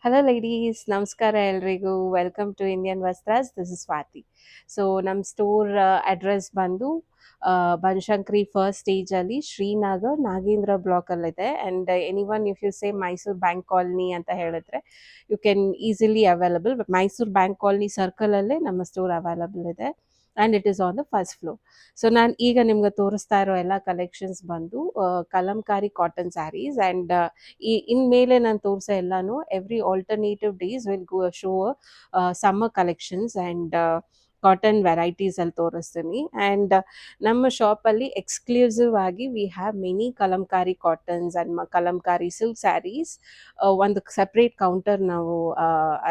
Hello ladies, ನಮಸ್ಕಾರ ಎಲ್ರಿಗೂ. Welcome to Indian Vastras. This is Swathi. So ನಮ್ಮ ಸ್ಟೋರ್ ಅಡ್ರೆಸ್ ಬಂದು ಬನಶಂಕರಿ ಫಸ್ಟ್ ಸ್ಟೇಜಲ್ಲಿ ಶ್ರೀನಗರ್ ನಾಗೇಂದ್ರ ಬ್ಲಾಕಲ್ಲಿದೆ. And anyone if you say Mysore bank colony ಅಂತ ಹೇಳಿದ್ರೆ you can easily available. But Mysore bank colony ಸರ್ಕಲಲ್ಲೇ ನಮ್ಮ ಸ್ಟೋರ್ ಅವೈಲಬಲ್ ಇದೆ and it is on the first floor. So ನಾನು ಈಗ ನಿಮ್ಗೆ ತೋರಿಸ್ತಾ ಇರೋ ಎಲ್ಲ ಕಲೆಕ್ಷನ್ಸ್ ಬಂದು ಕಲಂಕಾರಿ ಕಾಟನ್ ಸ್ಯಾರೀಸ್. ಆ್ಯಂಡ್ ಇನ್ಮೇಲೆ ನಾನು ತೋರಿಸೋ ಎಲ್ಲಾನು every alternative days will go show summer collections and cotton varieties ಅಲ್ಲಿ ತೋರಿಸ್ತೀನಿ. ಆ್ಯಂಡ್ ನಮ್ಮ ಶಾಪಲ್ಲಿ ಎಕ್ಸ್ಕ್ಲೂಸಿವ್ ಆಗಿ we have many Kalamkari cottons and Kalamkari silk sarees. ಒಂದು ಸಪ್ರೇಟ್ ಕೌಂಟರ್ ನಾವು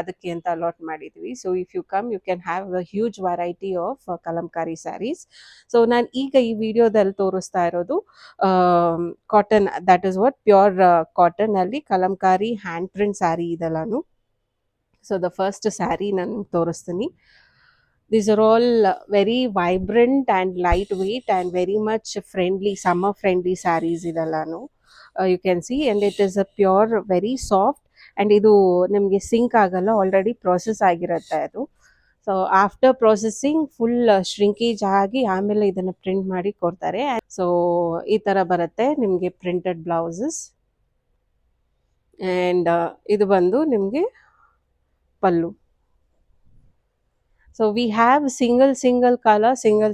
ಅದಕ್ಕೆ ಅಂತ ಅಲಾಟ್ ಮಾಡಿದ್ವಿ. So if you come you can have a huge variety of Kalamkari sarees. So ನಾನು ಈಗ ಈ ವಿಡಿಯೋದಲ್ಲಿ ತೋರಿಸ್ತಾ ಇರೋದು cotton, that is what pure cotton ಅಲ್ಲಿ Kalamkari hand print sari ಇದೆಲ್ಲಾನು. So the first sari ನಾನು ತೋರಿಸ್ತೀನಿ. These are all very vibrant and lightweight and very much friendly, summer friendly sarees ಇದೆಲ್ಲಾನು. You can see, and it is a pure very soft, and ಇದು ನಿಮಗೆ sync ಆಗಲ್ಲ, already process ಆಗಿರುತ್ತೆ ಅದು. So after processing full shrinkage ಆಗಿ ಆಮೇಲೆ ಇದನ್ನು print ಮಾಡಿ ಕೊಡ್ತಾರೆ. ಸೊ ಈ ಥರ ಬರುತ್ತೆ ನಿಮಗೆ ಪ್ರಿಂಟೆಡ್ ಬ್ಲೌಸಸ್. ಆ್ಯಂಡ್ ಇದು ಬಂದು ನಿಮಗೆ ಪಲ್ಲು. So we have single color,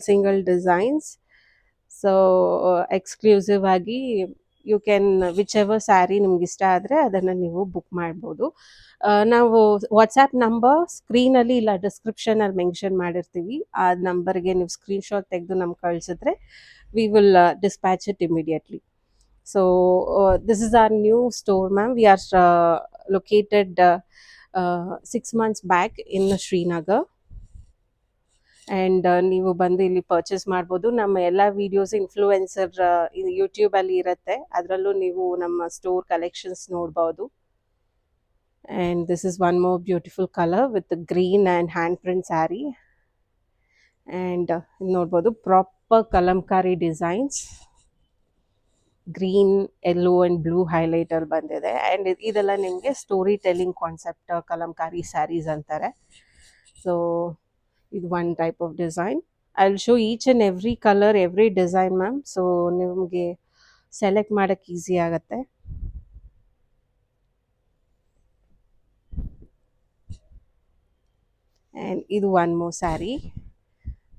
single designs. So exclusive ಆಗಿ you can whichever saree ನಿಮ್ಗೆ ಇಷ್ಟ ಆದರೆ ಅದನ್ನು ನೀವು ಬುಕ್ ಮಾಡ್ಬೋದು. ನಾವು ವಾಟ್ಸ್ಯಾಪ್ ನಂಬರ್ ಸ್ಕ್ರೀನಲ್ಲಿ ಇಲ್ಲ ಡಿಸ್ಕ್ರಿಪ್ಷನಲ್ಲಿ ಮೆನ್ಷನ್ ಮಾಡಿರ್ತೀವಿ. ಆ ನಂಬರ್ಗೆ ನೀವು ಸ್ಕ್ರೀನ್ಶಾಟ್ ತೆಗೆದು ನಮ್ಗೆ ಕಳಿಸಿದ್ರೆ we will dispatch it immediately. So this is our new store ma'am. We are located 6 months back in Srinagar. And ನೀವು ಬಂದು ಇಲ್ಲಿ ಪರ್ಚೇಸ್ ಮಾಡ್ಬೋದು. ನಮ್ಮ ಎಲ್ಲ ವೀಡಿಯೋಸ್ ಇನ್ಫ್ಲೂಯೆನ್ಸರ್ ಯೂಟ್ಯೂಬಲ್ಲಿ ಇರುತ್ತೆ, ಅದರಲ್ಲೂ ನೀವು ನಮ್ಮ ಸ್ಟೋರ್ ಕಲೆಕ್ಷನ್ಸ್ ನೋಡ್ಬೋದು. And this is one more beautiful colour with green and hand print sari. And ನೋಡ್ಬೋದು proper Kalamkari designs, green, yellow and blue highlighter ಬಂದಿದೆ. ಆ್ಯಂಡ್ ಇದೆಲ್ಲ ನಿಮಗೆ story telling concept Kalamkari saris ಅಂತಾರೆ. ಸೊ ಇದು one type of design. I will show each and every colour, every design ma'am. So ನಿಮಗೆ select ಮಾಡೋಕ್ಕೆ easy ಆಗುತ್ತೆ. And ಇದು one more sari,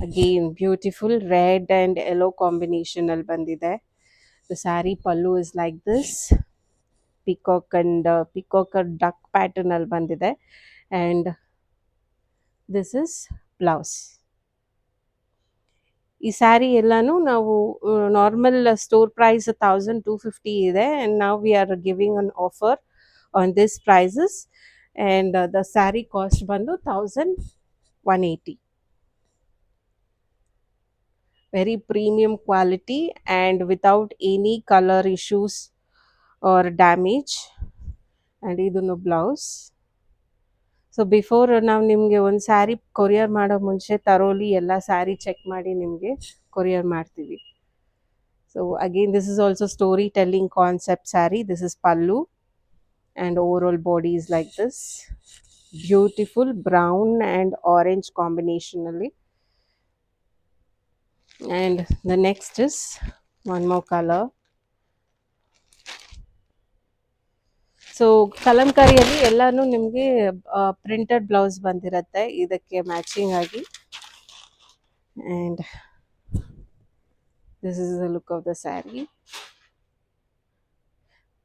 again beautiful red and yellow ಕಾಂಬಿನೇಷನಲ್ಲಿ ಬಂದಿದೆ. The sari pallu is like this, peacock and peacock duck ಪ್ಯಾಟರ್ನಲ್ಲಿ ಬಂದಿದೆ. And this is blouse. ಈ sari ಎಲ್ಲಾನು ನಾವು ನಾರ್ಮಲ್ ಸ್ಟೋರ್ ಪ್ರೈಸ್ 1250 ಇದೆ. ಆ್ಯಂಡ್ ನಾವು we are giving an offer on this prices. And the saree cost ಬಂದು 1180. Very premium quality and without any colour issues or damage. And ಇದನ್ನು blouse. So before ನಾವು ನಿಮಗೆ ಒಂದು sari courier ಮಾಡೋ ಮುಂಚೆ ತರೋಲಿ ಎಲ್ಲ ಸ್ಯಾರಿ ಚೆಕ್ ಮಾಡಿ ನಿಮಗೆ ಕೊರಿಯರ್ ಮಾಡ್ತೀವಿ. So again this is also story telling concept sari. This is pallu and over body is like this, beautiful brown and orange ಕಾಂಬಿನೇಷನಲ್ಲಿ. And the next is one more colour. So ಕಲಂಕಾರಿಯಲ್ಲಿ ಎಲ್ಲಾನು ನಿಮಗೆ printed blouse ಬಂದಿರುತ್ತೆ ಇದಕ್ಕೆ matching ಆಗಿ. And this is the look of the sari,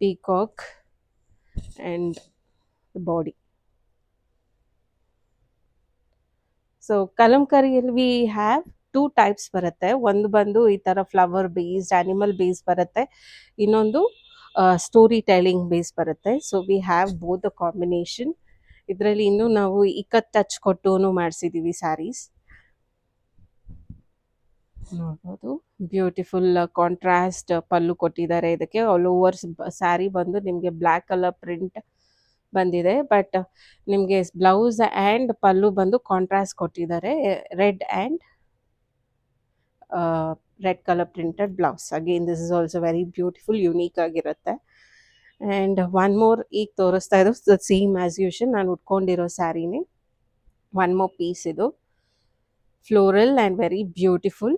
peacock and the body. So ಕಲಂಕಾರಿಯಲ್ಲಿ we have 2 types ಬರುತ್ತೆ. ಒಂದು ಬಂದು ಈ ಥರ ಫ್ಲವರ್ ಬೇಸ್ಡ್ ಆ್ಯನಿಮಲ್ ಬೇಸ್ ಬರುತ್ತೆ, ಇನ್ನೊಂದು ಸ್ಟೋರಿ ಟೆಲ್ಲಿಂಗ್ ಬೇಸ್ ಬರುತ್ತೆ. So we have both the combination. ಇದರಲ್ಲಿ ಇನ್ನೂ ನಾವು ಇಕ್ಕತ್ ಟಚ್ ಕೊಟ್ಟು ಮಾಡಿಸಿದ್ದೀವಿ ಸ್ಯಾರೀಸ್. ನೋಡ್ಬೋದು ಬ್ಯೂಟಿಫುಲ್ ಕಾಂಟ್ರಾಸ್ಟ್ ಪಲ್ಲು ಕೊಟ್ಟಿದ್ದಾರೆ ಇದಕ್ಕೆ. ಆಲ್ ಓವರ್ ಸ್ಯಾರಿ ಬಂದು ನಿಮಗೆ ಬ್ಲ್ಯಾಕ್ ಕಲರ್ ಪ್ರಿಂಟ್ ಬಂದಿದೆ, ಬಟ್ ನಿಮಗೆ ಬ್ಲೌಸ್ ಆ್ಯಂಡ್ ಪಲ್ಲು ಬಂದು ಕಾಂಟ್ರಾಸ್ಟ್ ಕೊಟ್ಟಿದ್ದಾರೆ, red and red colour printed blouse. Again this is also very beautiful, unique ಆಗಿರುತ್ತೆ. ಆ್ಯಂಡ್ ಒನ್ ಮೋರ್ ಈಗ ತೋರಿಸ್ತಾ ಇದ್ದು ಸೇಮ್ ಆ್ಯಸ್ ಯೂಶಲ್ ನಾನು ಉಟ್ಕೊಂಡಿರೋ ಸ್ಯಾರಿನೇ. ಒನ್ ಮೋರ್ ಪೀಸ್ ಇದು floral and very beautiful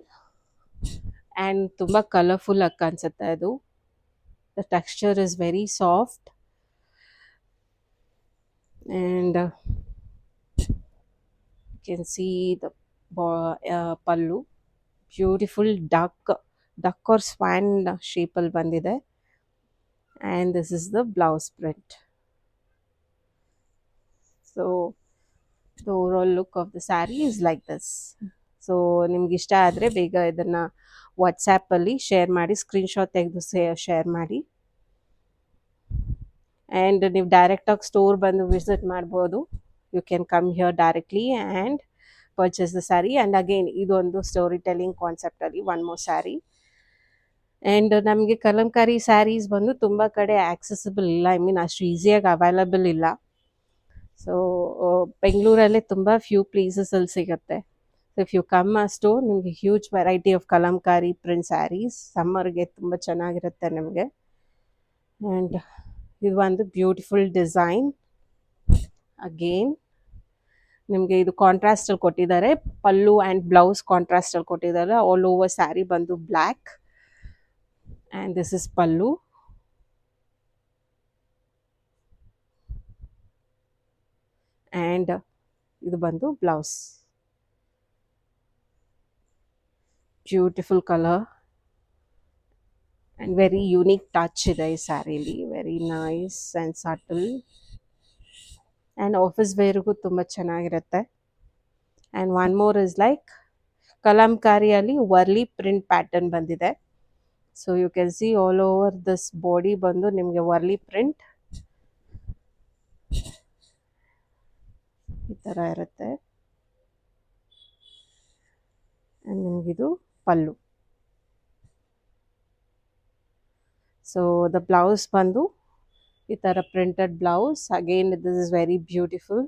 and ತುಂಬ ಕಲರ್ಫುಲ್ ಆಗಿ ಕಾಣಿಸುತ್ತೆ ಅದು. The texture is very soft and you can see the pallu beautiful duck R ಸ್ವಾನ್ ಶೇಪಲ್ಲಿ ಬಂದಿದೆ. And this is the blouse print. So the overall look of the sari is like this. So ನಿಮ್ಗೆ ಇಷ್ಟ ಆದರೆ ಬೇಗ ಇದನ್ನು ವಾಟ್ಸ್ಯಾಪಲ್ಲಿ ಶೇರ್ ಮಾಡಿ, ಸ್ಕ್ರೀನ್ಶಾಟ್ ತೆಗೆದು ಶೇರ್ ಮಾಡಿ. ಆ್ಯಂಡ್ ನೀವು ಡೈರೆಕ್ಟಾಗಿ ಸ್ಟೋರ್ ಬಂದು ವಿಸಿಟ್ ಮಾಡ್ಬೋದು. You can come here directly and purchase the sari. And again ಇದೊಂದು ಸ್ಟೋರಿ ಟೆಲ್ಲಿಂಗ್ ಕಾನ್ಸೆಪ್ಟಲ್ಲಿ ಒನ್ ಮೋರ್ ಸ್ಯಾರಿ. ಆ್ಯಂಡ್ ನಮಗೆ ಕಲಂಕಾರಿ ಸ್ಯಾರೀಸ್ ಬಂದು ತುಂಬ ಕಡೆ ಆಕ್ಸೆಸಿಬಲ್ ಇಲ್ಲ, ಐ ಮೀನ್ ಅಷ್ಟು ಈಸಿಯಾಗಿ ಅವೈಲಬಲ್ ಇಲ್ಲ. ಸೊ ಬೆಂಗಳೂರಲ್ಲೇ ತುಂಬ ಫ್ಯೂ ಪ್ಲೇಸಸಲ್ಲಿ ಸಿಗುತ್ತೆ. So if you come a store, ನಿಮಗೆ huge variety of Kalamkari print saris ಸಮ್ಮರ್ಗೆ ತುಂಬ ಚೆನ್ನಾಗಿರುತ್ತೆ ನಿಮಗೆ. ಆ್ಯಂಡ್ ಇದು ಒಂದು ಬ್ಯೂಟಿಫುಲ್ ಡಿಸೈನ್. ಅಗೇನ್ ನಿಮಗೆ ಇದು ಕಾಂಟ್ರಾಸ್ಟಲ್ಲಿ ಕೊಟ್ಟಿದ್ದಾರೆ. ಪಲ್ಲು ಆ್ಯಂಡ್ ಬ್ಲೌಸ್ ಕಾಂಟ್ರಾಸ್ಟಲ್ಲಿ ಕೊಟ್ಟಿದ್ದಾರೆ. ಆಲ್ ಓವರ್ ಸ್ಯಾರಿ ಬಂದು black and this is pallu. And ಇದು ಬಂದು blouse. Beautiful colour and very unique touch ಇದೆ ಈ ಸ್ಯಾರೀಲಿ. Very nice and subtle and office ವೇರ್ಗೂ ತುಂಬ ಚೆನ್ನಾಗಿರುತ್ತೆ. And one more is like ಕಲಂಕಾರಿಯಲ್ಲಿ ವರ್ಲಿ ಪ್ರಿಂಟ್ ಪ್ಯಾಟರ್ನ್ ಬಂದಿದೆ. So you can see all over this body ಬಂದು ನಿಮಗೆ ವರ್ಲಿ ಪ್ರಿಂಟ್ ಈ ಥರ ಇರುತ್ತೆ. ಆ್ಯಂಡ್ ನಿಮಗಿದು ಪಲ್ಲು. ಸೊ ದ ಬ್ಲೌಸ್ ಬಂದು ಈ ಥರ printed blouse. Again this is very beautiful.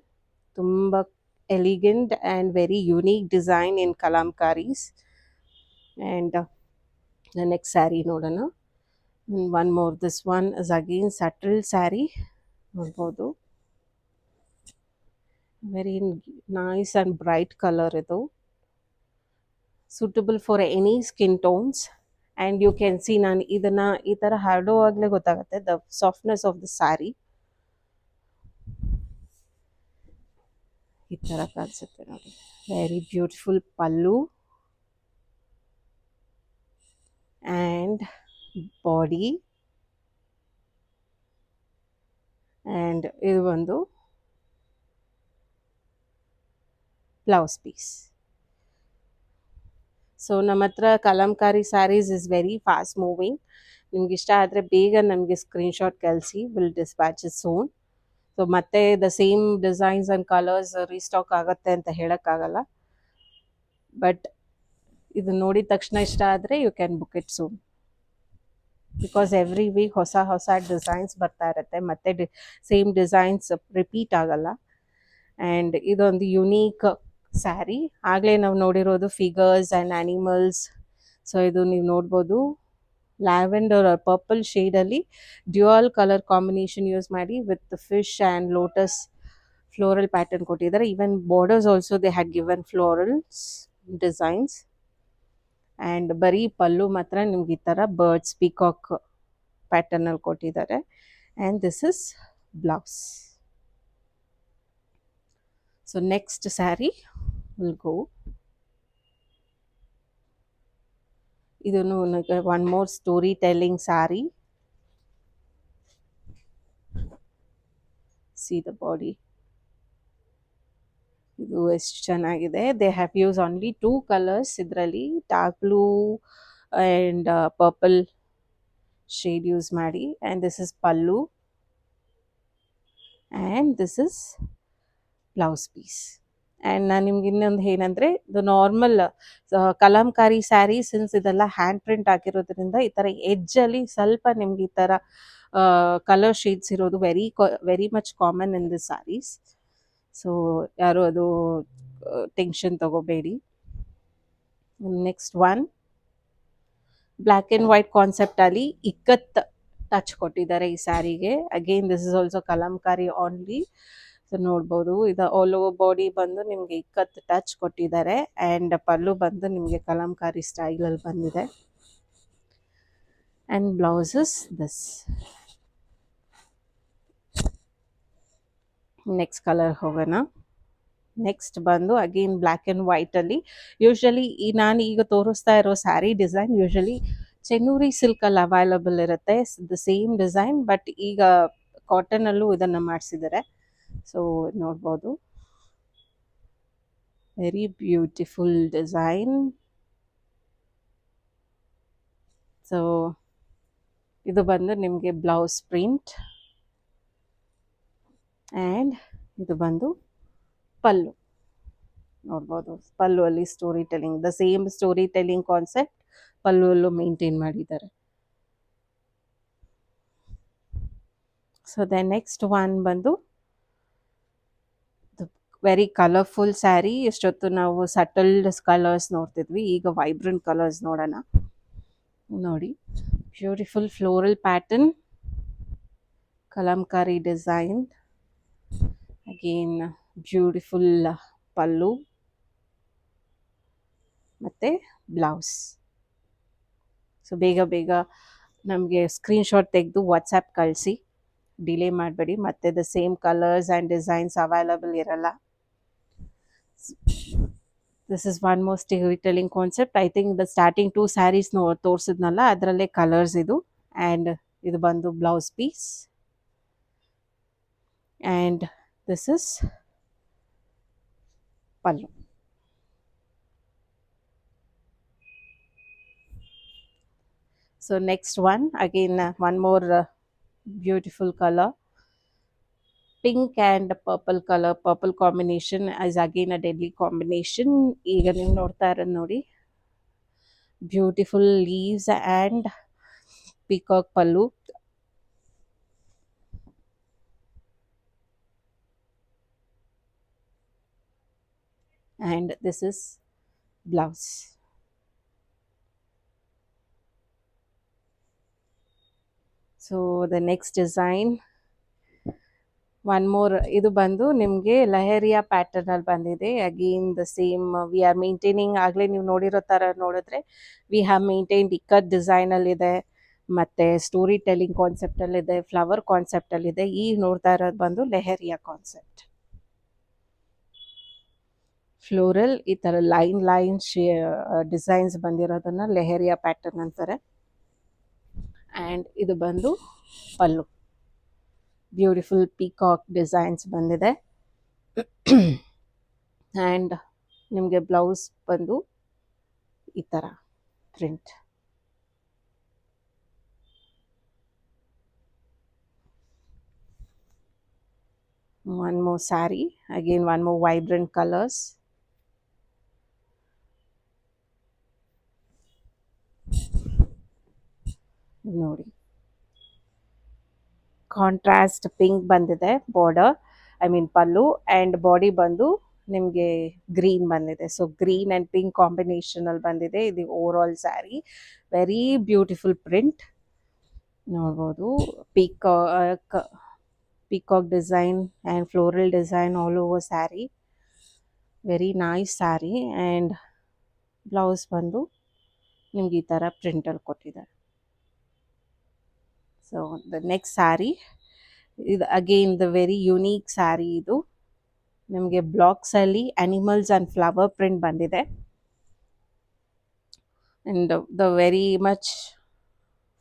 ತುಂಬ elegant and very unique design in Kalamkaris. And the next sari ನೋಡೋಣ. One more, this one is again subtle sari. ನೋಡ್ಬೋದು very nice and bright colour ಇದು. Suitable for any skin tones. And you can see, ನಾನು ಇದನ್ನು ಈ ಥರ ಹರಡುವಾಗಲೇ ಗೊತ್ತಾಗುತ್ತೆ the softness of the sari. ಈ ಥರ ಕಾಣಿಸುತ್ತೆ ನೋಡಿ. Very beautiful pallu and body. And ಇದು ಒಂದು ಬ್ಲೌಸ್ ಪೀಸ್. ಸೊ ನಮ್ಮ ಹತ್ರ Kalamkari saris is very fast moving. ನಿಮ್ಗೆ ಇಷ್ಟ ಆದರೆ ಬೇಗ ನನಗೆ ಸ್ಕ್ರೀನ್ಶಾಟ್ ಕಳಿಸಿ, will dispatch it soon. So ಮತ್ತೆ the same designs and colours restock ಆಗುತ್ತೆ ಅಂತ ಹೇಳೋಕ್ಕಾಗಲ್ಲ. ಬಟ್ ಇದು ನೋಡಿದ ತಕ್ಷಣ ಇಷ್ಟ ಆದರೆ you can book it soon. Because every week ಹೊಸ ಹೊಸ ಡಿಸೈನ್ಸ್ ಬರ್ತಾ ಇರುತ್ತೆ, ಮತ್ತೆ ಸೇಮ್ ಡಿಸೈನ್ಸ್ ರಿಪೀಟ್ ಆಗಲ್ಲ. ಆ್ಯಂಡ್ ಇದೊಂದು ಯುನೀಕ್ ಸ್ಯಾರಿ. ಆಗಲೇ ನಾವು ನೋಡಿರೋದು ಫಿಗರ್ಸ್ ಆ್ಯಂಡ್ ಆ್ಯನಿಮಲ್ಸ್. ಸೊ ಇದು ನೀವು ನೋಡ್ಬೋದು ಲ್ಯಾವೆಂಡರ್ ಪರ್ಪಲ್ ಶೇಡಲ್ಲಿ ಡ್ಯುಯಲ್ ಕಲರ್ ಕಾಂಬಿನೇಷನ್ ಯೂಸ್ ಮಾಡಿ with fish and lotus floral pattern ಕೊಟ್ಟಿದ್ದಾರೆ. Even borders also they had given florals designs. And ಬರೀ ಪಲ್ಲು ಮಾತ್ರ ನಿಮ್ಗೆ ಈ ಥರ ಬರ್ಡ್ಸ್ ಪಿಕಾಕ್ ಪ್ಯಾಟರ್ನಲ್ಲಿ ಕೊಟ್ಟಿದ್ದಾರೆ. And this is blouse. So next sari will go. ಇದನ್ನು one more story telling sari. See the body. ಇದು ಎಷ್ಟು ಚೆನ್ನಾಗಿದೆ. They have use only 2 colours ಇದರಲ್ಲಿ, dark blue and purple shade use ಮಾಡಿ. And this is pallu and this is blouse piece. And ನಾನು ನಿಮ್ಗೆ ಇನ್ನೊಂದು ಏನಂದರೆ, the normal Kalamkari sari since ಇದೆಲ್ಲ ಹ್ಯಾಂಡ್ ಪ್ರಿಂಟ್ ಆಗಿರೋದ್ರಿಂದ ಈ ಥರ ಎಡ್ಜಲ್ಲಿ ಸ್ವಲ್ಪ ನಿಮ್ಗೆ ಈ ಥರ ಕಲರ್ ಶೇಡ್ಸ್ ಇರೋದು very much common in the saris. So ಯಾರು ಅದು ಟೆನ್ಷನ್ ತಗೋಬೇಡಿ. Next one black and white ಕಾನ್ಸೆಪ್ಟಲ್ಲಿ ಇಕ್ಕತ್ ಟಚ್ ಕೊಟ್ಟಿದ್ದಾರೆ ಈ ಸ್ಯಾರಿಗೆ. Again this is also Kalamkari only. So ನೋಡ್ಬೋದು, ಇದು ಆಲ್ ಓವರ್ ಬಾಡಿ ಬಂದು ನಿಮಗೆ ಇಕ್ಕತ್ತು ಟಚ್ ಕೊಟ್ಟಿದ್ದಾರೆ ಆ್ಯಂಡ್ ಪಲ್ಲು ಬಂದು ನಿಮಗೆ ಕಲಂಕಾರಿ ಸ್ಟೈಲಲ್ಲಿ ಬಂದಿದೆ. And blouses this. Next colour ಹೋಗೋಣ. ನೆಕ್ಸ್ಟ್ ಬಂದು ಅಗೇನ್ ಬ್ಲ್ಯಾಕ್ ಆ್ಯಂಡ್ ವೈಟಲ್ಲಿ. ಯೂಶ್ವಲಿ ನಾನು ಈಗ ತೋರಿಸ್ತಾ ಇರೋ ಸ್ಯಾರಿ ಡಿಸೈನ್ ಯೂಶ್ವಲಿ ಚೆನ್ನೂರಿ ಸಿಲ್ಕಲ್ಲಿ ಅವೈಲಬಲ್ ಇರುತ್ತೆ, ದ ಸೇಮ್ ಡಿಸೈನ್. ಬಟ್ ಈಗ ಕಾಟನಲ್ಲೂ ಇದನ್ನು ಮಾಡಿಸಿದ್ದಾರೆ. ಸೊ ನೋಡ್ಬೋದು, ವೆರಿ ಬ್ಯೂಟಿಫುಲ್ ಡಿಸೈನ್. ಸೊ ಇದು ಬಂದು ನಿಮಗೆ ಬ್ಲೌಸ್ ಪ್ರಿಂಟ್ ಆ್ಯಂಡ್ ಇದು ಬಂದು ಪಲ್ಲು. ನೋಡ್ಬೋದು, ಪಲ್ಲು ಅಲ್ಲಿ story telling, the same story telling concept ಪಲ್ಲುವಲ್ಲೂ ಮೇಂಟೈನ್ ಮಾಡಿದ್ದಾರೆ. ಸೊ ದ ನೆಕ್ಸ್ಟ್ ಒನ್ ಬಂದು ವೆರಿ ಕಲರ್ಫುಲ್ ಸ್ಯಾರಿ. ಎಷ್ಟೊತ್ತು ನಾವು ಸಟಲ್ ಕಲರ್ಸ್ ನೋಡ್ತಿದ್ವಿ, ಈಗ ವೈಬ್ರೆಂಟ್ ಕಲರ್ಸ್ ನೋಡೋಣ. ನೋಡಿ, beautiful floral pattern, Kalamkari design, again beautiful pallu ಮತ್ತು ಬ್ಲೌಸ್. ಸೊ ಬೇಗ ಬೇಗ ನಮಗೆ ಸ್ಕ್ರೀನ್ಶಾಟ್ ತೆಗೆದು ವಾಟ್ಸಪ್ ಕಳಿಸಿ, ಡಿಲೇ ಮಾಡಬೇಡಿ. ಮತ್ತೆ the same colours and designs available ಇರಲ್ಲ. This is one more story telling concept. I think the starting 2 saris ತೋರಿಸಿದ್ನಲ್ಲ ಅದರಲ್ಲೇ ಕಲರ್ಸ್ ಇದು. ಆ್ಯಂಡ್ ಇದು ಬಂದು blouse piece and this is pallu. So next one, again one more beautiful color, pink and purple color. Purple combination is again a deadly combination. ಈಗ ನೀವು ನೋಡ್ತಾ ಇರೋದು ನೋಡಿ, beautiful leaves and peacock pallu. And this is blouse. So the next design, one more, ಇದು ಬಂದು ನಿಮಗೆ ಲಹರಿಯಾ pattern ಅಲ್ಲಿ ಬಂದಿದೆ. Again the same we are maintaining. ಆಗಲೇ ನೀವು ನೋಡಿರೋ ಥರ ನೋಡಿದ್ರೆ ವಿ ಹ್ಯಾವ್ ಮೇಂಟೈನ್ಡ್ ಇಕ್ಕತ್ ಡಿಸೈನಲ್ಲಿದೆ, ಮತ್ತು ಸ್ಟೋರಿ ಟೆಲ್ಲಿಂಗ್ ಕಾನ್ಸೆಪ್ಟಲ್ಲಿದೆ, ಫ್ಲವರ್ ಕಾನ್ಸೆಪ್ಟಲ್ಲಿದೆ. ಈಗ ನೋಡ್ತಾ ಇರೋದು ಬಂದು ಲೆಹರಿಯಾ ಕಾನ್ಸೆಪ್ಟ್. ಫ್ಲೋರಲ್ ಈ ಥರ ಲೈನ್ ಡಿಸೈನ್ಸ್ ಬಂದಿರೋದನ್ನು ಲೆಹರಿಯಾ ಪ್ಯಾಟರ್ನ್ ಅಂತಾರೆ. ಆ್ಯಂಡ್ ಇದು ಬಂದು ಪಲ್ಲು, ಬ್ಯೂಟಿಫುಲ್ ಪೀಕಾಕ್ ಡಿಸೈನ್ಸ್ ಬಂದಿದೆ. ಆ್ಯಂಡ್ ನಿಮಗೆ ಬ್ಲೌಸ್ ಬಂದು ಈ ಥರ print. One more sari, again one more vibrant colours. ನೋಡಿ, ಕಾಂಟ್ರಾಸ್ಟ್ ಪಿಂಕ್ ಬಂದಿದೆ border, I mean pallu, and body ಬಂದು ನಿಮಗೆ ಗ್ರೀನ್ ಬಂದಿದೆ. ಸೊ ಗ್ರೀನ್ ಆ್ಯಂಡ್ ಪಿಂಕ್ ಕಾಂಬಿನೇಷನಲ್ಲಿ ಬಂದಿದೆ ಇದು over all sari. Very beautiful print ನೋಡ್ಬೋದು. Peacock design and floral design all over sari. Very nice sari. And blouse ಬಂದು ನಿಮ್ಗೆ ಈ ಥರ ಪ್ರಿಂಟಲ್ಲಿ ಕೊಟ್ಟಿದ್ದಾರೆ. ಸೊ ದ ನೆಕ್ಸ್ಟ್ ಸ್ಯಾರಿ, ಇದು again the very unique sari. ಇದು ನಿಮಗೆ ಬ್ಲಾಕ್ಸಲ್ಲಿ ಅನಿಮಲ್ಸ್ ಆ್ಯಂಡ್ ಫ್ಲವರ್ ಪ್ರಿಂಟ್ ಬಂದಿದೆ. And the very much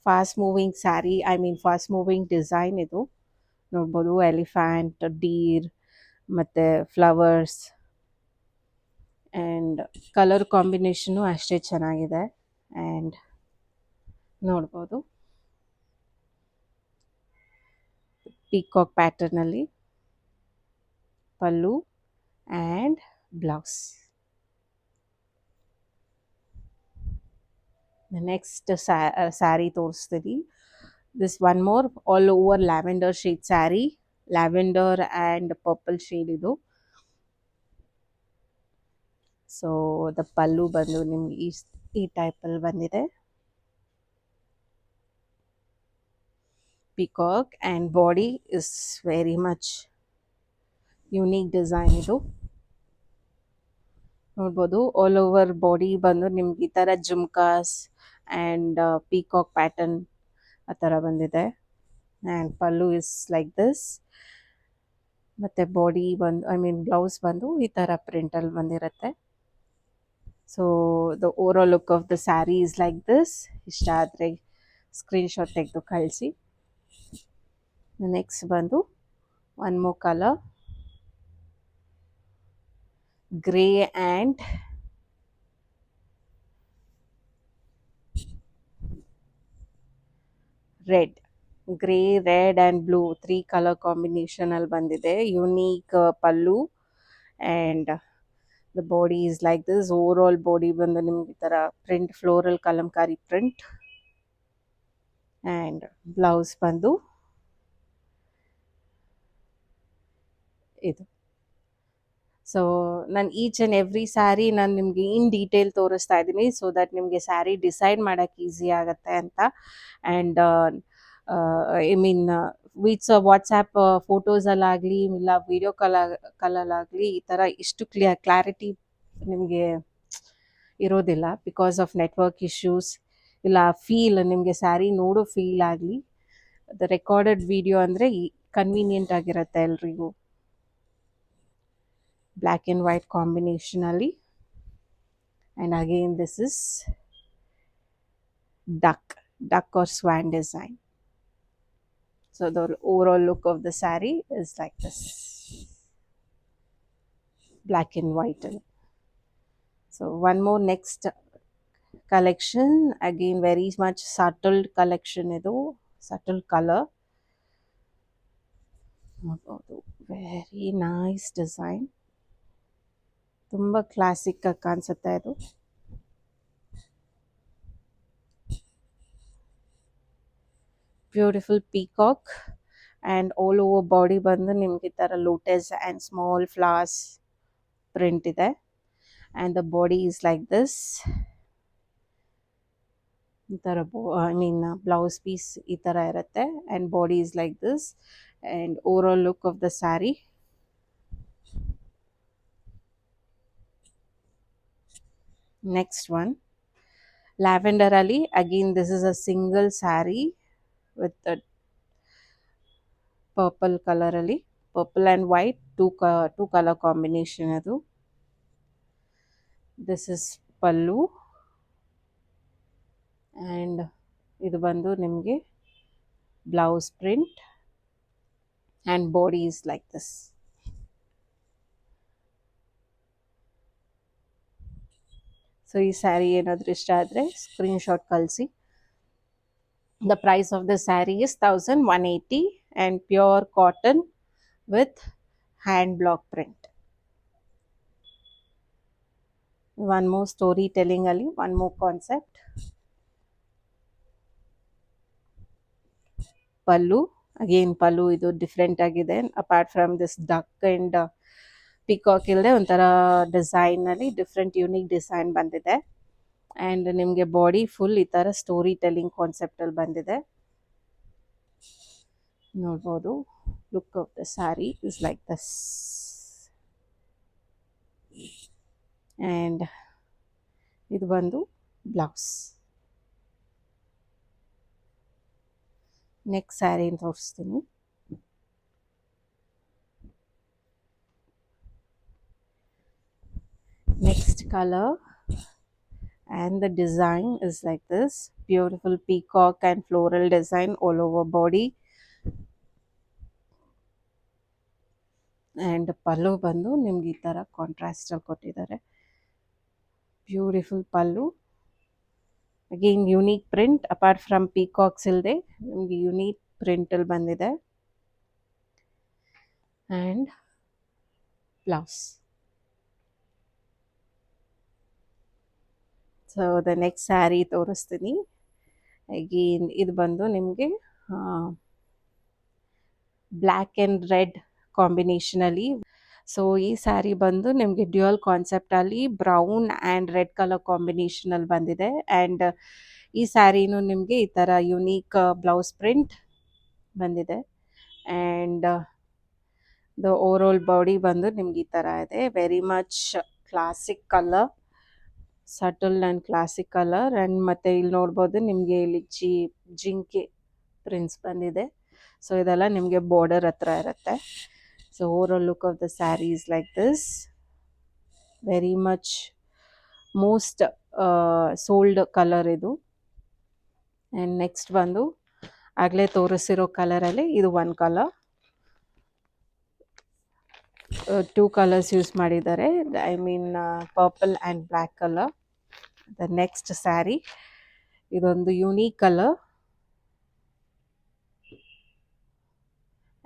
fast moving sari, I mean fast moving design ಇದು. ನೋಡ್ಬೋದು, ಎಲಿಫ್ಯಾಂಟ್, ಡೀರ್ ಮತ್ತು ಫ್ಲವರ್ಸ್, ಆ್ಯಂಡ್ ಕಲರ್ ಕಾಂಬಿನೇಷನು ಅಷ್ಟೇ ಚೆನ್ನಾಗಿದೆ. ಆ್ಯಂಡ್ ನೋಡ್ಬೋದು ಪೀಕಾಕ್ ಪ್ಯಾಟರ್ನಲ್ಲಿ pallu and blouse. Next sari ತೋರಿಸ್ತೀನಿ. This one more all over lavender shade sari, lavender and purple shade ಇದು. So the pallu ಬಂದು ನಿಮ್ಗೆ ಈ ಟೈಪಲ್ಲಿ ಬಂದಿದೆ. peacock, and body is very much unique design ಇದು. ನೋಡ್ಬೋದು ಆಲ್ ಓವರ್ ಬಾಡಿ ಬಂದು ನಿಮ್ಗೆ ಈ ಥರ ಜುಮ್ಕಾಸ್ ಆ್ಯಂಡ್ ಪೀಕಾಕ್ ಪ್ಯಾಟರ್ನ್ ಆ ಥರ ಬಂದಿದೆ. And pallu is like this. ಮತ್ತು ಬಾಡಿ ಬಂದು ಬ್ಲೌಸ್ ಬಂದು ಈ ಥರ ಪ್ರಿಂಟಲ್ಲಿ ಬಂದಿರುತ್ತೆ. So the overall look of the sari is like this. ಇಷ್ಟ ಆದರೆ ಸ್ಕ್ರೀನ್ಶಾಟ್ ತೆಗೆದು ಕಳಿಸಿ. ನೆಕ್ಸ್ಟ್ ಬಂದು one more colour, grey and red. Grey, red and blue 3 colour ಕಾಂಬಿನೇಷನಲ್ಲಿ ಬಂದಿದೆ. Unique pallu and the body is like this. Overall body ಬಂದು ನಿಮ್ಗೆ ಈ ಥರ print, floral Kalamkari print. And blouse ಬಂದು ಇದು. ಸೊ ನಾನು ಈಚ್ ಆ್ಯಂಡ್ ಎವ್ರಿ ಸ್ಯಾರಿ ನಾನು ನಿಮಗೆ ಇನ್ ಡೀಟೇಲ್ ತೋರಿಸ್ತಾ ಇದ್ದೀನಿ, ಸೊ ದಟ್ ನಿಮಗೆ ಸ್ಯಾರಿ ಡಿಸೈಡ್ ಮಾಡೋಕ್ಕೆ ಈಸಿ ಆಗುತ್ತೆ ಅಂತ. ಆ್ಯಂಡ್ ವಾಟ್ಸ್ಯಾಪ್ ಫೋಟೋಸಲ್ಲಾಗಲಿ ಇಲ್ಲ ವಿಡಿಯೋ ಕಾಲಲ್ಲಾಗಲಿ ಈ ಥರ ಇಷ್ಟು ಕ್ಲಾರಿಟಿ ನಿಮಗೆ ಇರೋದಿಲ್ಲ, ಬಿಕಾಸ್ ಆಫ್ ನೆಟ್ವರ್ಕ್ ಇಶ್ಯೂಸ್. ಇಲ್ಲ ಫೀಲ್, ನಿಮಗೆ ಸ್ಯಾರಿ ನೋಡೋ ಫೀಲ್ ಆಗಲಿ, ಅದು ರೆಕಾರ್ಡೆಡ್ ವಿಡಿಯೋ ಅಂದರೆ ಕನ್ವೀನಿಯೆಂಟ್ ಆಗಿರುತ್ತೆ ಎಲ್ರಿಗೂ. ಬ್ಲ್ಯಾಕ್ ಆ್ಯಂಡ್ ವೈಟ್ ಕಾಂಬಿನೇಷನಲ್ಲಿ. And again this is duck or swan design. So the overall look of the saree is like this, black and white. So one more next collection, again very much subtle collection idu, subtle color. Very nice design, tumba classic ಕಾಣಿಸುತ್ತೆ ಇದು. Beautiful peacock and all over body ಬಂದು ನಿಮ್ಗೆ ಈ ಥರ lotus and small flowers print ಇದೆ. And the body is like this. ಈ ಥರ blouse piece ಈ ಥರ ಇರುತ್ತೆ. And body is like this. And overall look of the sari. Next one lavender ಅಲ್ಲಿ. Again this is a single sari with the purple color ಅಲ್ಲಿ, purple and white two color combination ಅದು. This is pallu and ಇದು ಬಂದು ನಿಮಗೆ blouse print and body is like this. So ಈ ಸ್ಯಾರಿ ಏನಾದರೂ ಇಷ್ಟ ಆದರೆ ಸ್ಕ್ರೀನ್ಶಾಟ್ ಕಳಿಸಿ. The price of the saree is 1180 and pure cotton with hand block print. One more storytelling ali, one more concept. Pallu, again pallu idu different agide. Apart from this duck and peacock ilde ontara design ali different unique design bandide. And ನಿಮಗೆ body full ಈ ಥರ story telling ಕಾನ್ಸೆಪ್ಟಲ್ಲಿ ಬಂದಿದೆ. ನೋಡ್ಬೋದು. Look of the sari is like this. And ಇದು ಬಂದು blouse. Next ಸ್ಯಾರಿನ ತೋರಿಸ್ತೀನಿ. Next colour and the design is like this. Beautiful peacock and floral design all over body. And pallu bandu nimge ee tara contrast ಅಲ್ಲಿ ಕೊಟ್ಟಿದ್ದಾರೆ. Beautiful pallu. Again unique print, apart from peacocks ilde nimge unique print ಅಲ್ಲಿ ಬಂದಿದೆ. And blouse. So the next sari ತೋರಿಸ್ತೀನಿ. Again ಇದು ಬಂದು ನಿಮಗೆ black and red ಕಾಂಬಿನೇಷನಲ್ಲಿ. So ಈ ಸ್ಯಾರಿ ಬಂದು ನಿಮಗೆ ಡ್ಯುಯಲ್ ಕಾನ್ಸೆಪ್ಟಲ್ಲಿ ಬ್ರೌನ್ ಆ್ಯಂಡ್ ರೆಡ್ ಕಲರ್ ಕಾಂಬಿನೇಷನಲ್ಲಿ ಬಂದಿದೆ. ಆ್ಯಂಡ್ ಈ ಸ್ಯಾರಿನೂ ನಿಮಗೆ ಈ ಥರ ಯುನೀಕ್ ಬ್ಲೌಸ್ ಪ್ರಿಂಟ್ ಬಂದಿದೆ. ಆ್ಯಂಡ್ ದ ಓವರಾಲ್ ಬಾಡಿ ಬಂದು ನಿಮ್ಗೆ ಈ ಥರ ಇದೆ. Very much classic colour, subtle and classic colour. And ಮತ್ತೆ ಇಲ್ಲಿ ನೋಡ್ಬೋದು ನಿಮಗೆ ಇಲ್ಲಿ ಜಿಂಕೆ ಪ್ರಿಂಟ್ಸ್ ಬಂದಿದೆ. ಸೊ ಇದೆಲ್ಲ ನಿಮಗೆ ಬಾರ್ಡರ್ ಹತ್ರ ಇರುತ್ತೆ. So overall look of the sari is like this. Very much most sold colour ಇದು. ಆ್ಯಂಡ್ ನೆಕ್ಸ್ಟ್ ಬಂದು ಆಗಲೇ ತೋರಿಸಿರೋ ಕಲರಲ್ಲಿ ಇದು ಒನ್ ಕಲರ್, 2 ಕಲರ್ಸ್ ಯೂಸ್ ಮಾಡಿದ್ದಾರೆ. I mean purple and black colour. The next sari ಇದೊಂದು unique colour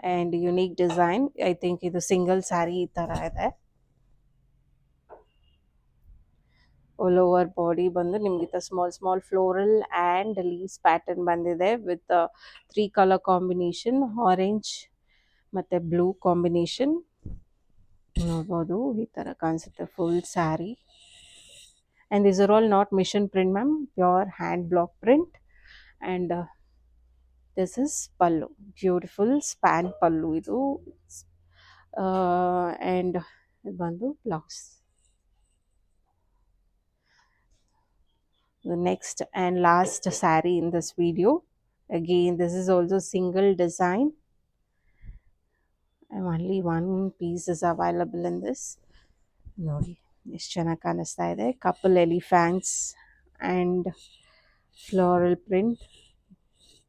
and unique design. I think ಇದು single sari ಈ ಥರ ಇದೆ. ಆಲ್ ಓವರ್ ಬಾಡಿ ಬಂದು ನಿಮ್ಗೆ small floral and leaves pattern ಬಂದಿದೆ ವಿತ್ 3 ಕಲರ್ ಕಾಂಬಿನೇಷನ್, ಆರೆಂಜ್ ಮತ್ತು ಬ್ಲೂ ಕಾಂಬಿನೇಷನ್. ನೋಡ್ಬೋದು ಈ ಥರ ಕಾಣಿಸುತ್ತೆ full sari. And these are all not mission print ma'am, pure hand block print. And this is pallu, beautiful span pallu ಇದು. And ಇದು ಬಂದು blouse. The next and last saree in this video, again this is also single design and only one piece is available in this. ನೋಡಿ ಎಷ್ಟು ಚೆನ್ನಾಗಿ ಕಾಣಿಸ್ತಾ ಇದೆ. Couple elephants and floral print,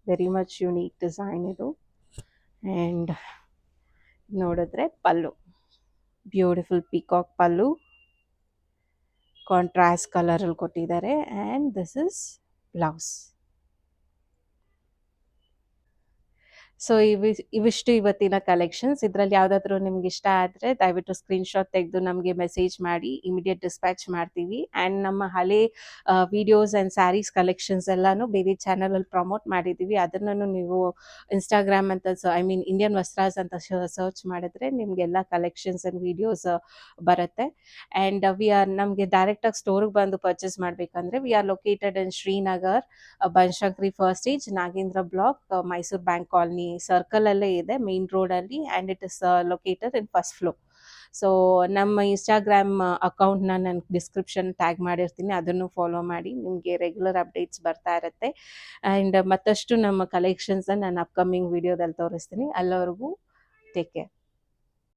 very much unique design ಇದು. and ನೋಡಿದ್ರೆ ಪಲ್ಲು, beautiful peacock ಪಲ್ಲು, contrast ಕಲರಲ್ಲಿ ಕೊಟ್ಟಿದ್ದಾರೆ. And this is blouse. So ಇವಿಷ್ಟು ಇವತ್ತಿನ ಕಲೆಕ್ಷನ್ಸ್. ಇದರಲ್ಲಿ ಯಾವುದಾದ್ರೂ ನಿಮ್ಗೆ ಇಷ್ಟ ಆದರೆ ದಯವಿಟ್ಟು ಸ್ಕ್ರೀನ್ಶಾಟ್ ತೆಗೆದು ನಮಗೆ ಮೆಸೇಜ್ ಮಾಡಿ, ಇಮಿಡಿಯೇಟ್ ಡಿಸ್ಪ್ಯಾಚ್ ಮಾಡ್ತೀವಿ. ಆ್ಯಂಡ್ ನಮ್ಮ ಹಳೆ ವಿಡಿಯೋಸ್ ಆ್ಯಂಡ್ ಸ್ಯಾರೀಸ್ ಕಲೆಕ್ಷನ್ಸ್ ಎಲ್ಲನೂ ಬೇರೆ ಚಾನಲಲ್ಲಿ ಪ್ರಮೋಟ್ ಮಾಡಿದ್ದೀವಿ. ಅದನ್ನು ನೀವು ಇನ್ಸ್ಟಾಗ್ರಾಮ್ ಅಂತ ಐ ಮೀನ್ ಇಂಡಿಯನ್ ವಸ್ತ್ರಾಸ್ ಅಂತ ಸರ್ಚ್ ಮಾಡಿದ್ರೆ ನಿಮಗೆಲ್ಲ ಕಲೆಕ್ಷನ್ಸ್ ಆ್ಯಂಡ್ ವಿಡಿಯೋಸ್ ಬರುತ್ತೆ. ಆ್ಯಂಡ್ ನಮಗೆ ಡೈರೆಕ್ಟಾಗಿ ಸ್ಟೋರಿಗೆ ಬಂದು ಪರ್ಚೇಸ್ ಮಾಡಬೇಕಂದ್ರೆ we are located in Srinagar, Banashankari first stage, Nagendra block, Mysuru bank colony circle ಅಲ್ಲೇ ಇದೆ, ಮೇನ್ ರೋಡ್ ಅಲ್ಲಿ. And it is located in first floor. So ನಮ್ಮ ಇನ್ಸ್ಟಾಗ್ರಾಮ್ ಅಕೌಂಟ್ನ ನಾನು ಡಿಸ್ಕ್ರಿಪ್ಷನ್ ಟ್ಯಾಗ್ ಮಾಡಿರ್ತೀನಿ, ಅದನ್ನು ಫಾಲೋ ಮಾಡಿ, ನಿಮಗೆ ರೆಗ್ಯುಲರ್ ಅಪ್ಡೇಟ್ಸ್ ಬರ್ತಾ ಇರುತ್ತೆ. ಆ್ಯಂಡ್ ಮತ್ತಷ್ಟು ನಮ್ಮ ಕಲೆಕ್ಷನ್ಸ್ನ ನಾನು ಅಪ್ಕಮಿಂಗ್ ವಿಡಿಯೋದಲ್ಲಿ ತೋರಿಸ್ತೀನಿ. ಅಲ್ಲಿವರೆಗೂ ಟೇಕ್ ಕೇರ್.